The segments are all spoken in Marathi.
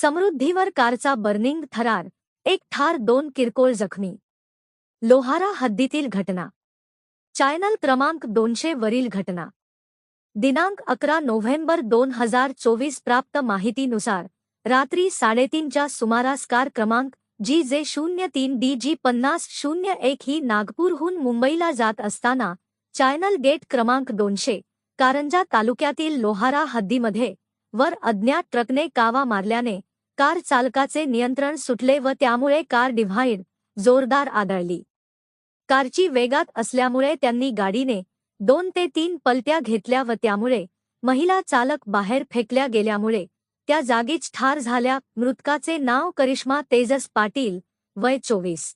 समृद्धीवर कारचा बर्निंग थरार, एक ठार 2 किरकोळ जखमी. लोहारा हद्दीतील घटना. चॅनल क्रमांक 200 वरील घटना. दिनांक 11 नोव्हेंबर 2024 प्राप्त माहितीनुसार रात्री 3:30च्या सुमारास कार क्रमांक GJ03DG5001 ही नागपूरहून मुंबईला जात असताना चॅनल गेट क्रमांक 200 कारंजा तालुक्यातील लोहारा हद्दीमध्ये वर अज्ञात ट्रकने कावा मारल्याने कार चालकाचे नियंत्रण सुटले व त्यामुळे कार डिव्हाइड जोरदार आदळली. कारची वेगात असल्यामुळे त्यांनी गाडीने 2 ते 3 पलट्या घेतल्या व त्यामुळे महिला चालक बाहेर फेकल्या गेल्यामुळे त्या जागीच ठार झाल्या. मृतकाचे नाव करिश्मा तेजस पाटील वय 24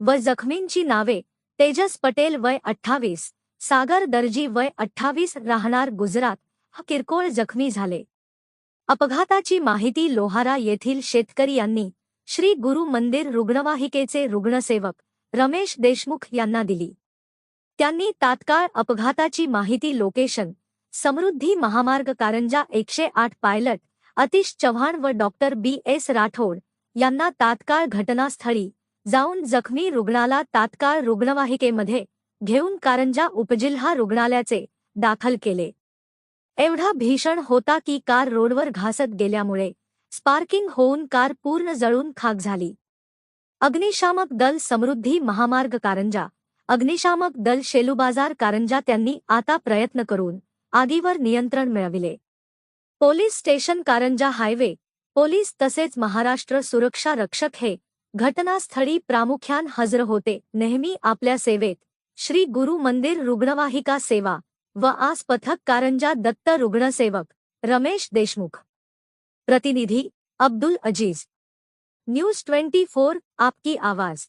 व जखमींची नावे तेजस पटेल वय 28, सागर दर्जी वय 28 राहणार गुजरात हा किरकोळ जखमी झाले. अपघाताची माहिती लोहारा येथील शेतकरी यांनी श्री गुरु मंदिर रुग्णवाहिकेचे रुग्णसेवक रमेश देशमुख यांना दिली. त्यांनी तात्काळ अपघाताची माहिती लोकेशन समृद्धी महामार्ग कारंजा 108 पायलट आतिश चव्हाण व डॉक्टर BS राठोड यांना तात्काळ घटनास्थळी जाऊन जखमी रुग्णाला तात्काळ रुग्णवाहिकेमध्ये घेऊन कारंजा उपजिल्हा रुग्णालयाचे दाखल केले. एवढा भीषण होता की कार रोडवर घासत गेल्यामुळे स्पार्किंग होऊन कार पूर्ण जळून खाक झाली. अग्निशामक दल समृद्धी महामार्ग कारंजा, अग्निशामक दल शेलूबाजार कारंजा त्यांनी आता प्रयत्न करून आगीवर नियंत्रण मिळविले. Police station Karanja highway police तसेच महाराष्ट्र सुरक्षा रक्षक हे घटनास्थळी प्रामुख्यान हजर होते. नेहमी आपल्या सेवेत श्री गुरु मंदिर रुग्णवाहिका सेवा व आस पथक कारंजा दत्त रुग्णसेवक रमेश देशमुख. प्रतिनिधी अब्दुल अजीज. न्यूज 24 आपकी आवाज.